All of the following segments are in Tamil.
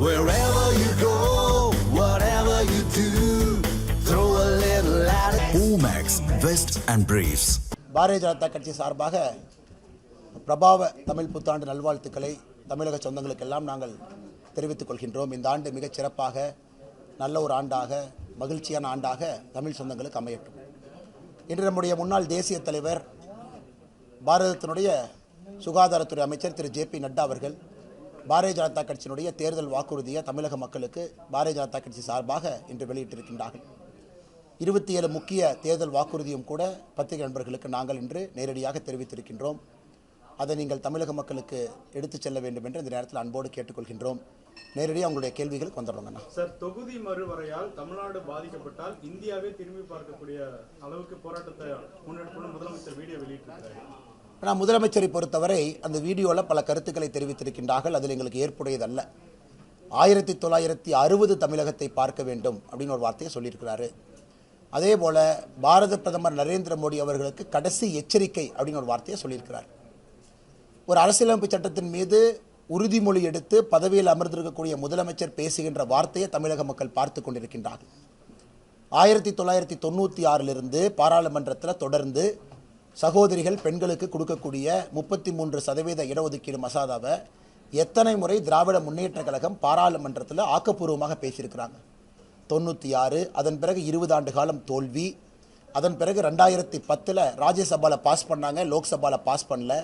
Wherever you go, whatever you do, throw a little at it. Omax, Vest and Briefs. Bharatiya Janata கட்சி சார்பாக பிரபாவ தமிழ் புத்தாண்டு நல்வாழ்த்துக்களை தமிழக சொந்தங்களுக்கெல்லாம் நாங்கள் தெரிவித்துக் கொள்கின்றோம். இந்த ஆண்டு மிகச் சிறப்பாக நல்ல ஒரு ஆண்டாக மகிழ்ச்சியான ஆண்டாக தமிழ் சொந்தங்களுக்கு அமையட்டும். இன்று நம்முடைய முன்னாள் தேசிய தலைவர் பாரதத்தினுடைய சுகாதாரத்துறை அமைச்சர் திரு ஜே.பி. நட்டா அவர்கள் பாரதிய ஜனதா கட்சியினுடைய தேர்தல் வாக்குறுதியை தமிழக மக்களுக்கு பாரதிய ஜனதா கட்சி சார்பாக இன்று வெளியிட்டிருக்கின்றார்கள். 27 முக்கிய தேர்தல் வாக்குறுதியும் கூட பத்திரிகை நண்பர்களுக்கு நாங்கள் இன்று நேரடியாக தெரிவித்திருக்கின்றோம். அதை நீங்கள் தமிழக மக்களுக்கு எடுத்துச் செல்ல வேண்டும் என்று இந்த நேரத்தில் அன்போடு கேட்டுக்கொள்கின்றோம். நேரடியாக உங்களுடைய கேள்விகளுக்கு வந்துடுறோங்கண்ணா. சார், தொகுதி மறுவரையால் தமிழ்நாடு பாதிக்கப்பட்டால் இந்தியாவே திரும்பி பார்க்கக்கூடிய அளவுக்கு போராட்டத்தை முன்னெடுக்கணும் முதலமைச்சர் வீடியோ வெளியிட்டிருக்கிறார். ஆனால் முதலமைச்சரை பொறுத்தவரை அந்த வீடியோவில் பல கருத்துக்களை தெரிவித்திருக்கின்றார்கள். அதில் எங்களுக்கு ஏற்புடையதல்ல. 1960 தமிழகத்தை பார்க்க வேண்டும் அப்படின்னு ஒரு வார்த்தையை சொல்லியிருக்கிறாரு. அதே போல பாரத பிரதமர் நரேந்திர மோடி அவர்களுக்கு கடைசி எச்சரிக்கை அப்படின்னு ஒரு வார்த்தையை சொல்லியிருக்கிறார். ஒரு அரசியலமைப்பு சட்டத்தின் மீது உறுதிமொழி எடுத்து பதவியில் அமர்ந்திருக்கக்கூடிய முதலமைச்சர் பேசுகின்ற வார்த்தையை தமிழக மக்கள் பார்த்து கொண்டிருக்கின்றார்கள். 1996 பாராளுமன்றத்தில் தொடர்ந்து சகோதரிகள் பெண்களுக்கு கொடுக்கக்கூடிய 33% இடஒதுக்கீடு மசோதாவை எத்தனை முறை திராவிட முன்னேற்ற கழகம் பாராளுமன்றத்தில் ஆக்கப்பூர்வமாக பேசியிருக்கிறாங்க. 96, அதன் பிறகு 20 ஆண்டு காலம் தோல்வி. அதன் பிறகு 2010 ராஜ்யசபாவில் பாஸ் பண்ணாங்க, லோக்சபாவில் பாஸ் பண்ணல.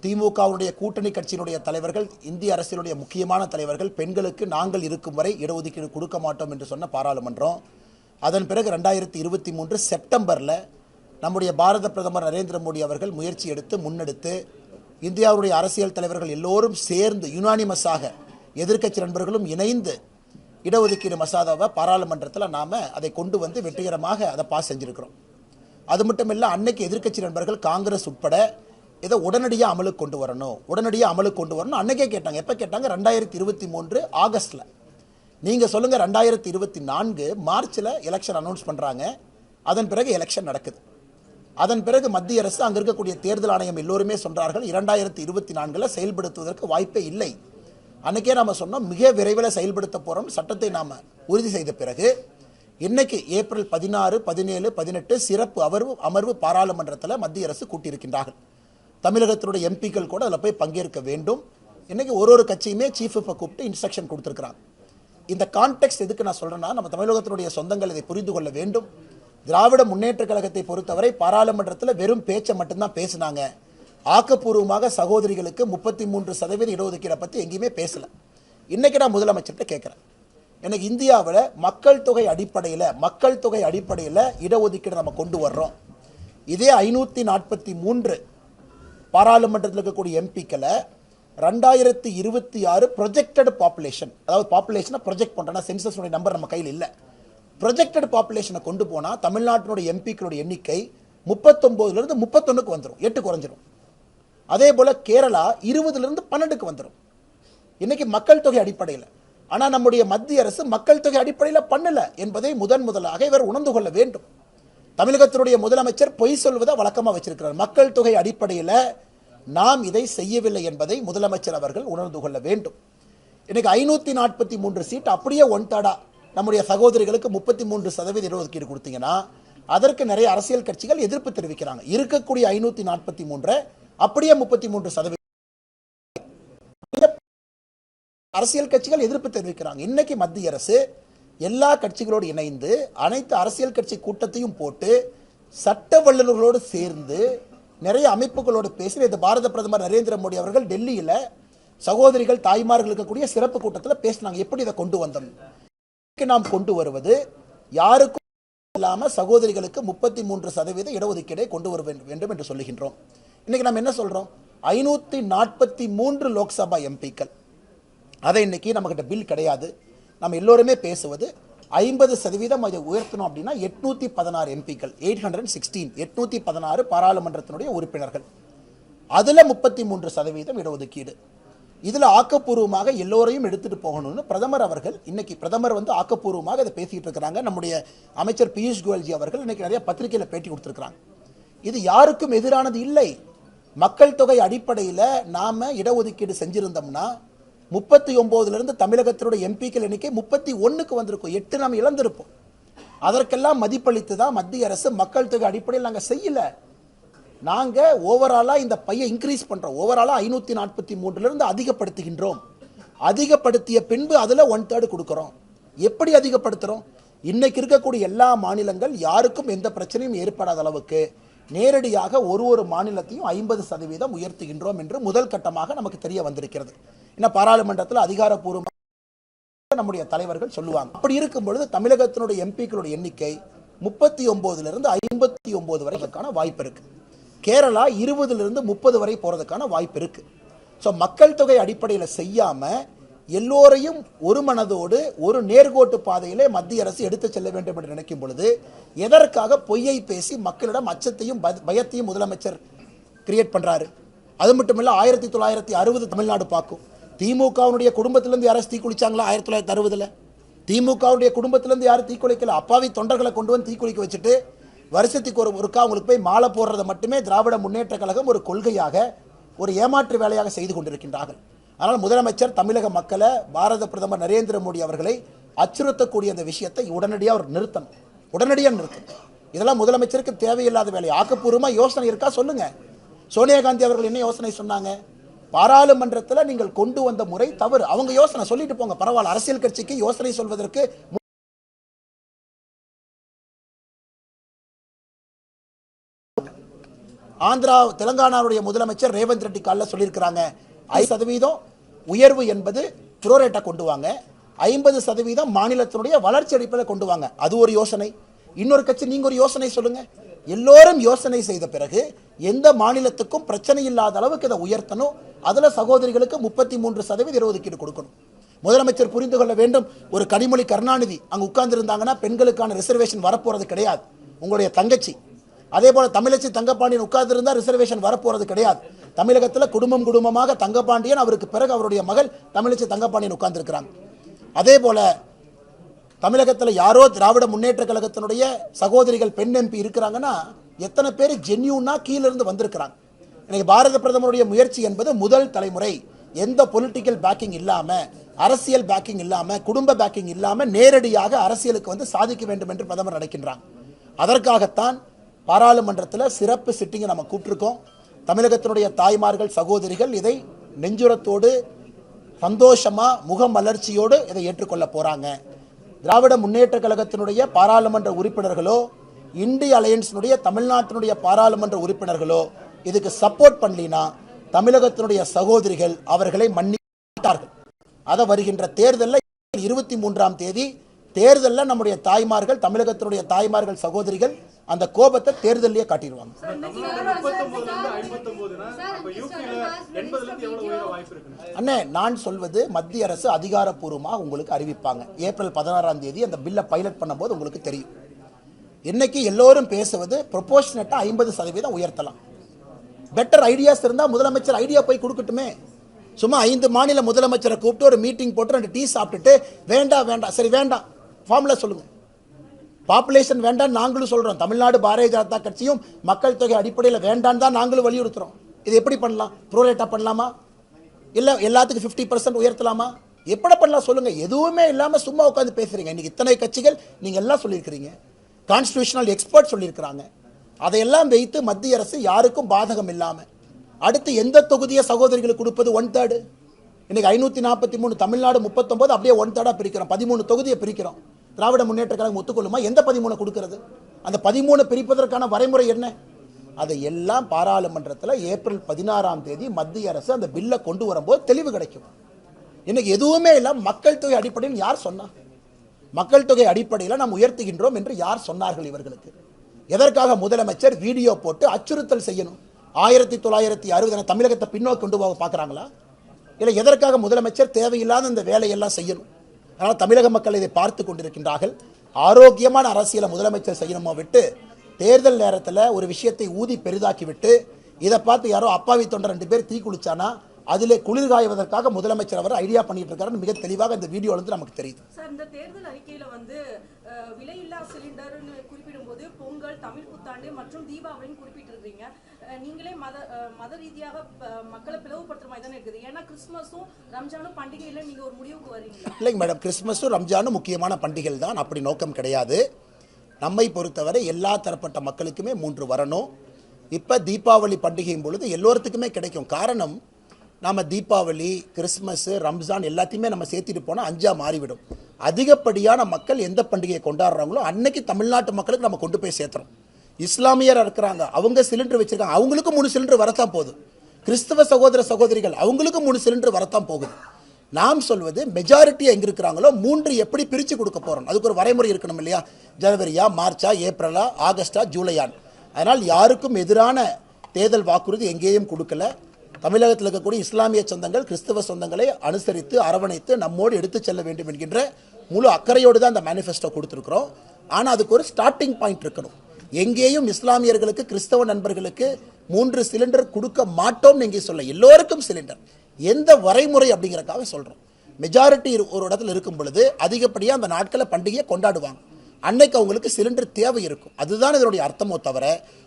திமுகவுடைய கூட்டணி கட்சியினுடைய தலைவர்கள், இந்திய அரசினுடைய முக்கியமான தலைவர்கள் பெண்களுக்கு நாங்கள் இருக்கும் வரை இடஒதுக்கீடு கொடுக்க மாட்டோம் என்று சொன்ன பாராளுமன்றம். அதன் பிறகு 2023 செப்டம்பரில் நம்முடைய பாரத பிரதமர் நரேந்திர மோடி அவர்கள் முயற்சி எடுத்து முன்னெடுத்து இந்தியாவுடைய அரசியல் தலைவர்கள் எல்லோரும் சேர்ந்து யுனானிமஸாக எதிர்க்கட்சி நண்பர்களும் இணைந்து இடஒதுக்கீடு மசோதாவை பாராளுமன்றத்தில் நாம் அதை கொண்டு வந்து வெற்றிகரமாக அதை பாஸ் செஞ்சுருக்கிறோம். அது மட்டும் இல்லை, அன்னைக்கு எதிர்க்கட்சி நண்பர்கள் காங்கிரஸ் உட்பட இதை உடனடியாக அமலுக்கு கொண்டு வரணும் அன்னைக்கே கேட்டாங்க. எப்போ கேட்டாங்க? 2023 ஆகஸ்டில். நீங்கள் சொல்லுங்கள், 2024 மார்ச்சில் எலெக்ஷன் அனௌன்ஸ் பண்ணுறாங்க. அதன் பிறகு எலெக்ஷன் நடக்குது. அதன் பிறகு மத்திய அரசு, அங்கே இருக்கக்கூடிய தேர்தல் ஆணையம் எல்லோருமே சொல்கிறார்கள் 2024 செயல்படுத்துவதற்கு வாய்ப்பே இல்லை. அன்றைக்கே நாம் சொன்னோம் மிக விரைவில் செயல்படுத்த போகிறோம். சட்டத்தை நாம் உறுதி செய்த பிறகு இன்னைக்கு ஏப்ரல் 16, 17, 18 சிறப்பு அமர்வு பாராளுமன்றத்தில் மத்திய அரசு கூட்டியிருக்கின்றார்கள். தமிழகத்தினுடைய எம்பிக்கள் கூட அதில் போய் பங்கேற்க வேண்டும். இன்னைக்கு ஒரு கட்சியுமே சீஃப் விப்பை கூப்பிட்டு இன்ஸ்ட்ரக்ஷன் கொடுத்துருக்குறாங்க. இந்த கான்டெக்ட் எதுக்கு நான் சொல்கிறேன்னா, நம்ம தமிழகத்தினுடைய சொந்தங்கள் இதை புரிந்து கொள்ள வேண்டும். திராவிட முன்னேற்ற கழகத்தை பொறுத்தவரை பாராளுமன்றத்தில் வெறும் பேச்சை மட்டும்தான் பேசினாங்க. ஆக்கப்பூர்வமாக சகோதரிகளுக்கு 33% இடஒதுக்கீடை பற்றி எங்கேயுமே பேசலை. இன்றைக்கி நான் முதலமைச்சர்கிட்ட கேட்குறேன், எனக்கு இந்தியாவில் மக்கள் தொகை அடிப்படையில் இடஒதுக்கீடு நம்ம கொண்டு வர்றோம். இதே 543 பாராளுமன்றத்தில் இருக்கக்கூடிய எம்பிக்களை 2026 ப்ரொஜெக்டட் பாப்புலேஷன், அதாவது பாப்புலேஷனை ப்ரொஜெக்ட் பண்ணுறேன்னா சென்சஸ் நம்பர் நம்ம கையில் இல்லை, ப்ரொஜெக்டட் பாப்புலேஷனை கொண்டு போனால் தமிழ்நாட்டினுடைய எம்பிக்களுடைய எண்ணிக்கை 39 31 வந்துடும், 8 குறைஞ்சிரும். அதே போல் கேரளா 20 12 வந்துடும். இன்னைக்கு மக்கள் தொகை அடிப்படையில். ஆனால் நம்முடைய மத்திய அரசு மக்கள் தொகை அடிப்படையில் பண்ணல என்பதை முதலாக இவர் உணர்ந்து கொள்ள வேண்டும். தமிழகத்தினுடைய முதலமைச்சர் பொய் சொல்வதை வழக்கமாக வச்சிருக்கிறார். மக்கள் தொகை அடிப்படையில் நாம் இதை செய்யவில்லை என்பதை முதலமைச்சர் அவர்கள் உணர்ந்து கொள்ள வேண்டும். இன்னைக்கு 543 சீட் அப்படியே 1/3 நம்முடைய சகோதரிகளுக்கு 33% இடஒதுக்கீடு கொடுத்தீங்கன்னா அதற்கு நிறைய அரசியல் கட்சிகள் எதிர்ப்பு தெரிவிக்கிறாங்க. இருக்கக்கூடிய 543 அப்படியே 33% அரசியல் கட்சிகள் எதிர்ப்பு தெரிவிக்கிறாங்க. இன்னைக்கு மத்திய அரசு எல்லா கட்சிகளோடு இணைந்து அனைத்து அரசியல் கட்சி கூட்டத்தையும் போட்டு சட்ட வல்லுநர்களோடு சேர்ந்து நிறைய அமைப்புகளோடு பேசி இந்த பாரத பிரதமர் நரேந்திர மோடி அவர்கள் டெல்லியில் சகோதரிகள் தாய்மார்கள் இருக்கக்கூடிய சிறப்பு கூட்டத்தில் பேசினாங்க. எப்படி இதை கொண்டு வந்தோம்? நாம் கொண்டு வருவது யாருக்கும் இல்லாமல் சகோதரிகளுக்கு 33% இடஒதுக்கீடை கொண்டு வர வேண்டும் என்று சொல்லுகின்றோம். இன்னைக்கு நாம் என்ன சொல்றோம்? 543 லோக்சபா எம்பிக்கள், அதை இன்னைக்கு நம்மகிட்ட பில் கிடையாது. நம்ம எல்லோருமே பேசுவது 50% அதை உயர்த்தணும் அப்படின்னா 816 எம்பிக்கள், 816 பாராளுமன்றத்தினுடைய உறுப்பினர்கள், அதில் 33% இடஒதுக்கீடு. இதில் ஆக்கப்பூர்வமாக எல்லோரையும் எடுத்துட்டு போகணும்னு பிரதமர் அவர்கள் இன்னைக்கு ஆக்கப்பூர்வமாக இதை பேசிட்டு இருக்கிறாங்க. நம்முடைய அமைச்சர் பியூஷ் கோயல்ஜி அவர்கள் இன்னைக்கு நிறைய பத்திரிகையில் பேட்டி கொடுத்துருக்காங்க. இது யாருக்கும் எதிரானது இல்லை. மக்கள் தொகை அடிப்படையில் நாம இடஒதுக்கீடு செஞ்சிருந்தோம்னா 39 தமிழகத்தினுடைய எம்பிக்கள் எண்ணிக்கை 31க்கு வந்திருக்கும். 8 நாம் இழந்திருப்போம். அதற்கெல்லாம் மதிப்பளித்து தான் மத்திய அரசு மக்கள் தொகை அடிப்படையில் நாங்கள் செய்யல. நாங்கள் ஓவராலா இந்த பையை இன்க்ரீஸ் பண்றோம். ஓவராலா 543 அதிகப்படுத்துகின்றோம். அதிகப்படுத்திய பின்பு அதுல 1/3 கொடுக்கிறோம். எப்படி அதிகப்படுத்துறோம்? இன்னைக்கு இருக்கக்கூடிய எல்லா மாநிலங்கள் யாருக்கும் எந்த பிரச்சனையும் ஏற்படாத அளவுக்கு நேரடியாக ஒரு மாநிலத்தையும் 50% உயர்த்துகின்றோம் என்று முதல் கட்டமாக நமக்கு தெரிய வந்திருக்கிறது. இன்னும் பாராளுமன்றத்தில் அதிகாரப்பூர்வமாக நம்முடைய தலைவர்கள் சொல்லுவாங்க. அப்படி இருக்கும் பொழுது தமிழகத்தினுடைய எம்பிக்களுடைய எண்ணிக்கை 39 59 வரைக்கான வாய்ப்பு இருக்கு. கேரளா 20 30 வரை போறதுக்கான வாய்ப்பு இருக்கு. ஸோ மக்கள் தொகை அடிப்படையில் செய்யாம எல்லோரையும் ஒரு மனதோடு ஒரு நேர்கோட்டு பாதையிலே மத்திய அரசு எடுத்து செல்ல வேண்டும் என்று நினைக்கும் பொழுது எதற்காக பொய்யை பேசி மக்களிடம் அச்சத்தையும் பயத்தையும் முதலமைச்சர் கிரியேட் பண்றாரு? அது மட்டும் இல்ல 1960 தமிழ்நாடு பார்க்கும். திமுகவுடைய குடும்பத்திலிருந்து யாரும் தீக்குளிச்சாங்களா? 1960 திமுகவுடைய குடும்பத்திலிருந்து யாரும் தீக்குளிக்கல. அப்பாவி தொண்டர்களை கொண்டு வந்து தீக்குளிக்க வச்சுட்டு வருஷத்துக்கு ஒருக்கா அவங்களுக்கு போய் மாலை போடுறதை மட்டுமே திராவிட முன்னேற்ற கழகம் ஒரு கொள்கையாக ஒரு ஏமாற்று வேலையாக செய்து கொண்டிருக்கின்றார்கள். ஆனால் முதலமைச்சர் தமிழக மக்களை பாரத பிரதமர் நரேந்திர மோடி அவர்களை அச்சுறுத்தக்கூடிய அந்த விஷயத்தை உடனடியாக அவர் நிறுத்தணும். உடனடியாக நிறுத்தணும். இதெல்லாம் முதலமைச்சருக்கு தேவையில்லாத வேலை. ஆக்கப்பூர்வமாக யோசனை இருக்கா சொல்லுங்க. சோனியா காந்தி அவர்கள் என்ன யோசனை சொன்னாங்க? பாராளுமன்றத்தில் நீங்கள் கொண்டு வந்த முறை தவறு. அவங்க யோசனை சொல்லிட்டு போங்க, பரவாயில்ல. அரசியல் கட்சிக்கு யோசனை சொல்வதற்கு ஆந்திரா தெலங்கானாவுடைய முதலமைச்சர் ரேவந்த் ரெட்டி காலில் சொல்லியிருக்கிறாங்க 5% உயர்வு என்பது புரோரேட்டா கொண்டு வாங்க, 50% மாநிலத்தினுடைய வளர்ச்சி அடிப்படையில் கொண்டு வாங்க. அது ஒரு யோசனை. இன்னொரு கட்சி நீங்க ஒரு யோசனை சொல்லுங்க. எல்லோரும் யோசனை செய்த பிறகு எந்த மாநிலத்துக்கும் பிரச்சனை இல்லாத அளவுக்கு இதை உயர்த்தணும். அதுல சகோதரிகளுக்கு 33% இடஒதுக்கீடு கொடுக்கணும். முதலமைச்சர் புரிந்து கொள்ள வேண்டும். ஒரு கனிமொழி கருணாநிதி அங்க உட்கார்ந்து இருந்தாங்கன்னா பெண்களுக்கான ரிசர்வேஷன் வரப்போறது கிடையாது. உங்களுடைய தங்கச்சி அதே போல தமிழச்சி தங்கப்பாண்டியன் உட்கார்ந்து இருந்தா ரிசர்வேஷன் வரப்போறது கிடையாது. தமிழகத்தில் குடும்பமாக தங்கப்பாண்டியன், அவருக்கு பிறகு அவருடைய மகள் தமிழச்சி தங்கப்பாண்டியன் உட்கார்ந்து இருக்கிறாங்க. அதே போல தமிழகத்தில் யாரோ திராவிட முன்னேற்ற கழகத்தினுடைய சகோதரிகள் பெண் எம்பி இருக்கிறாங்கன்னா எத்தனை பேர் ஜென்யூனா கீழே இருந்து வந்திருக்கிறாங்க. இன்னைக்கு பாரத பிரதமருடைய முயற்சி என்பது முதல் தலைமுறை எந்த பொலிட்டிக்கல் பேக்கிங் இல்லாம, அரசியல் பேக்கிங் இல்லாம, குடும்ப பேக்கிங் இல்லாம நேரடியாக அரசியலுக்கு வந்து சாதிக்க வேண்டும் என்று பிரதமர் நினைக்கின்றாங்க. அதற்காகத்தான் பாராளுமன்றத்தில் சிறப்பு சிட்டிங்கை நம்ம கூப்பிட்டுருக்கோம். தமிழகத்தினுடைய தாய்மார்கள் சகோதரிகள் இதை நெஞ்சுரத்தோடு சந்தோஷமா முகமலர்ச்சியோடு இதை ஏற்றுக்கொள்ள போறாங்க. திராவிட முன்னேற்ற கழகத்தினுடைய பாராளுமன்ற உறுப்பினர்களோ இந்திய அலையன்ஸினுடைய தமிழ்நாட்டினுடைய பாராளுமன்ற உறுப்பினர்களோ இதுக்கு சப்போர்ட் பண்ணலினா தமிழகத்தினுடைய சகோதரிகள் அவர்களை மன்னித்தார்கள். அதை வருகின்ற தேர்தலில் 23ஆம் தேதி தேர்தலில் நம்முடைய தாய்மார்கள், தமிழகத்தினுடைய தாய்மார்கள் சகோதரிகள் அந்த கோபத்தை தேர்தலிலேயே காட்டிடுவாங்க. அண்ணே, நான் சொல்வது மத்திய அரசு அதிகாரப்பூர்வமாக உங்களுக்கு அறிவிப்பாங்க. ஏப்ரல் 16ஆம் தேதி அந்த பில்லை பைலட் பண்ணும்போது உங்களுக்கு தெரியும். இன்னைக்கு எல்லோரும் பேசுவது ப்ரொபோஷனட்டா 50% உயர்த்தலாம். பெட்டர் ஐடியாஸ் இருந்தால் முதலமைச்சர் ஐடியா போய் கொடுக்கட்டுமே. சும்மா 5 மாநில முதலமைச்சரை கூப்பிட்டு ஒரு மீட்டிங் போட்டு 2 டீ சாப்பிட்டுட்டு வேண்டாம் சரி வேண்டாம் ஃபார்முலா சொல்லுங்க. பாப்புலேஷன் வேண்டாம் நாங்களும் சொல்றோம். தமிழ்நாடு பாரதிய ஜனதா கட்சியும் மக்கள் தொகை அடிப்படையில் வேண்டாம் தான் நாங்களும் வலியுறுத்துறோம். இது எப்படி பண்ணலாம்? ப்ரோரேட்டா பண்ணலாமா? இல்ல எல்லாத்துக்கும் 50% உயர்த்தலாமா? எப்படி பண்ணலாம் சொல்லுங்க. எதுவுமே இல்லாம சும்மா உட்காந்து பேசுறீங்க. இன்னைக்கு இத்தனை கட்சிகள் நீங்க எல்லாம் சொல்லியிருக்கிறீங்க, கான்ஸ்டிடியூஷனல் எக்ஸ்பர்ட் சொல்லியிருக்கிறாங்க. அதையெல்லாம் வைத்து மத்திய அரசு யாருக்கும் பாதகம் இல்லாம அடுத்து எந்த தொகுதியை சகோதரிகளுக்கு கொடுப்பது? 1/3. இன்னைக்கு 543 தமிழ்நாடு 39 அப்படியே 1/3 பிரிக்கிறோம். 13 தொகுதியை பிரிக்கிறோம். திராவிட முன்னேற்ற கழகம் ஒத்துக்கொள்ளுமா? எந்த 13 கொடுக்கிறது? அந்த 13 பிரிப்பதற்கான வரைமுறை என்ன? அதை எல்லாம் பாராளுமன்றத்தில் ஏப்ரல் 16ஆம் தேதி மத்திய அரசு அந்த பில்லை கொண்டு வரும்போது தெளிவு கிடைக்கும். இன்னைக்கு எதுவுமே இல்லை. மக்கள் தொகை அடிப்படையில் யார் சொன்னா? மக்கள் தொகை அடிப்படையில் நாம் உயர்த்துகின்றோம் என்று யார் சொன்னார்கள் இவர்களுக்கு? எதற்காக முதலமைச்சர் வீடியோ போட்டு அச்சுறுத்தல் செய்யணும்? 1960 தமிழகத்தை பின்னோக்கி கொண்டு போக பார்க்குறாங்களா? இல்லை எதற்காக முதலமைச்சர் தேவையில்லாத இந்த வேலையெல்லாம் செய்யணும்? அதனால் தமிழக மக்கள் இதை பார்த்து கொண்டிருக்கின்றார்கள். ஆரோக்கியமான அரசியலை முதலமைச்சர் செய்யணுமோ விட்டு தேர்தல் நேரத்தில் ஒரு விஷயத்தை ஊதி பெரிதாக்கி விட்டு இதை பார்த்து யாரோ அப்பாவி தொண்டர் 2 பேர் தீ குளிச்சானா அதிலே குளிர் காய்வதற்காக முதலமைச்சர் அவர் ஐடியா பண்ணிட்டு இருக்காருன்னு மிக தெளிவாக இந்த வீடியோல இருந்து நமக்கு தெரியுது. சார், இந்த தேர்தல் அறிக்கையில வந்து விலையில்லா சிலிண்டர்னு குறிப்பிடும்போது பொங்கல், தமிழ் புத்தாண்டு மற்றும் தீபாவளின்னு குறிப்பிட்டிருக்கீங்க. நீங்களே மத ரீதியாக மக்களை பிளவுபடுத்துற மாதிரி தானே இருக்குது. ஏன்னா கிறிஸ்துமஸும் ரம்ஜானும் பண்டிகையில நீங்க ஒரு முடிவுக்கு வரீங்களா? இல்லைங்க மேடம், கிறிஸ்துமஸும் ரம்ஜானும் முக்கியமான பண்டிகைகள் தான், அப்படி நோக்கம் கிடையாது. நம்மை பொறுத்தவரை எல்லா தரப்பட்ட மக்களுக்குமே 3 வரணும். இப்போ தீபாவளி பண்டிகையும் பொழுது எல்லோருத்துக்குமே கிடைக்கும். காரணம், நாம் தீபாவளி, கிறிஸ்மஸ்ஸு, ரம்ஜான் எல்லாத்தையுமே நம்ம சேர்த்துட்டு போனால் 5ஆ மாறிவிடும். அதிகப்படியான மக்கள் எந்த பண்டிகையை கொண்டாடுறாங்களோ அன்னைக்கு தமிழ்நாட்டு மக்களுக்கு நம்ம கொண்டு போய் சேர்த்துறோம். இஸ்லாமியர் இருக்கிறாங்க, அவங்க சிலிண்டர் வச்சுருக்காங்க, அவங்களுக்கு 3 சிலிண்டர் வரத்தான் போகுது. கிறிஸ்தவ சகோதர சகோதரிகள் அவங்களுக்கு 3 சிலிண்டர் வரத்தான் போகுது. நாம் சொல்வது மெஜாரிட்டி எங்கே இருக்கிறாங்களோ 3 எப்படி பிரித்து கொடுக்க போகிறோம், அதுக்கு ஒரு வரைமுறை இருக்கணும் இல்லையா? ஜனவரியா, மார்ச்சா, ஏப்ரலா, ஆகஸ்டா, ஜூலையான். அதனால் யாருக்கும் எதிரான தேர்தல் வாக்குறுதி எங்கேயும் கொடுக்கல. தமிழகத்தில் இருக்கக்கூடிய இஸ்லாமிய சொந்தங்கள் கிறிஸ்தவ சொந்தங்களை அனுசரித்து அரவணைத்து நம்மோடு எடுத்து செல்ல வேண்டும் என்கின்ற முழு அக்கறையோடு தான் அந்த மேனிஃபெஸ்டோ கொடுத்துருக்குறோம். ஆனால் அதுக்கு ஒரு ஸ்டார்டிங் பாயிண்ட் இருக்கணும். எங்கேயும் இஸ்லாமியர்களுக்கு கிறிஸ்தவ நண்பர்களுக்கு 3 சிலிண்டர் கொடுக்க மாட்டோம்னு எங்கேயும் சொல்ல, எல்லோருக்கும் சிலிண்டர். எந்த வரைமுறை அப்படிங்கிறக்காக சொல்கிறோம். மெஜாரிட்டி ஒரு இடத்துல இருக்கும் பொழுது அதிகப்படியாக அந்த நாட்களை பண்டிகையை கொண்டாடுவாங்க. அன்னைக்கு அவங்களுக்கு சிலிண்டர் தேவை இருக்கும். அதுதான் இதனுடைய அர்த்தமோ தவிர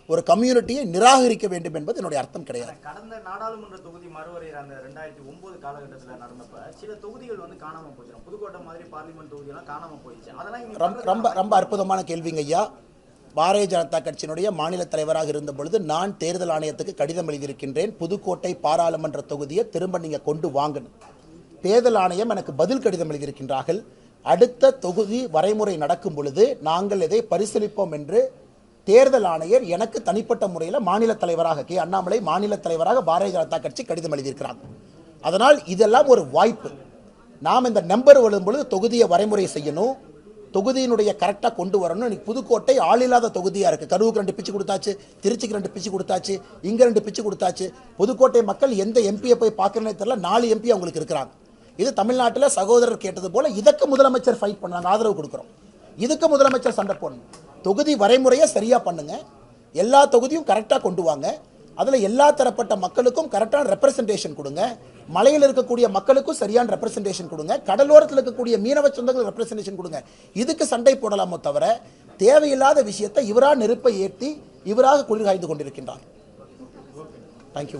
ஒரு கம்யூனிட்டியை நிராகரிக்க வேண்டும் என்பது என்னுடைய அர்த்தம் கிடையாது. கடந்த நாடாளுமன்ற தொகுதி மறுவரை அந்த 2009 காலகட்டத்தில் நடந்தப்ப சில தொகுதிகள் வந்து காணாம போயிடும். புதுக்கோட்டை மாதிரி பார்லிமெண்ட் தொகுதியெல்லாம் காணாம போயிடுச்சு. அதெல்லாம் ரொம்ப ரொம்ப அற்புதமான கேள்விங்க ஐயா. பாரதிய ஜனதா கட்சியினுடைய மாநில தலைவராக இருந்த பொழுது நான் தேர்தல் ஆணையத்துக்கு கடிதம் எழுதியிருக்கின்றேன். புதுக்கோட்டை பாராளுமன்ற தொகுதியை திரும்ப நீங்கள் கொண்டு வாங்கணும். தேர்தல் ஆணையம் எனக்கு பதில் கடிதம் எழுதியிருக்கின்றார்கள். அடுத்த தொகுதி வரைமுறை நடக்கும் பொழுது நாங்கள் இதை பரிசீலிப்போம் என்று தேர்தல் ஆணையர் எனக்கு தனிப்பட்ட முறையில் மாநில தலைவராக கே அண்ணாமலை மாநில தலைவராக பாரதிய ஜனதா கட்சி கடிதம் எழுதியிருக்கிறாங்க. அதனால் இதெல்லாம் ஒரு வாய்ப்பு. நாம் இந்த நம்பர் வரும்பொழுது தொகுதியை வரைமுறை செய்யணும், தொகுதியினுடைய கரெக்டாக கொண்டு வரணும். இன்னைக்கு புதுக்கோட்டை ஆளில்லாத தொகுதியாக இருக்குது. கரூருக்கு 2 பிச்சு கொடுத்தாச்சு, திருச்சிக்கு 2 பிச்சு கொடுத்தாச்சு, இங்கே 2 பிச்சு கொடுத்தாச்சு. புதுக்கோட்டை மக்கள் எந்த எம்பியை போய் பார்க்கறனே தெரியல, 4 எம்பி அவங்களுக்கு இருக்கிறாங்க. இது தமிழ்நாட்டில் சகோதரர் கேட்டது போல இதற்கு முதலமைச்சர் ஃபைட் பண்ணாங்க, ஆதரவு கொடுக்குறோம். இதுக்கு முதலமைச்சர் சண்டை போடணும். தொகுதி வரைமுறையை சரியாக பண்ணுங்க, எல்லா தொகுதியும் கரெக்டாக கொண்டு வாங்க, அதில் எல்லா தரப்பட்ட மக்களுக்கும் கரெக்டான ரெப்ரசன்டேஷன் கொடுங்க. மலையில் இருக்கக்கூடிய மக்களுக்கும் சரியான ரெப்ரசன்டேஷன் கொடுங்க, கடலோரத்தில் இருக்கக்கூடிய மீனவ சொந்தங்கள் ரெப்ரசன்டேஷன் கொடுங்க. இதுக்கு சண்டை போடலாமோ தவிர தேவையில்லாத விஷயத்தை இவராக நெருப்பை ஏற்றி இவராக குளிர் காய்ந்து கொண்டிருக்கின்றார். தேங்க்யூ.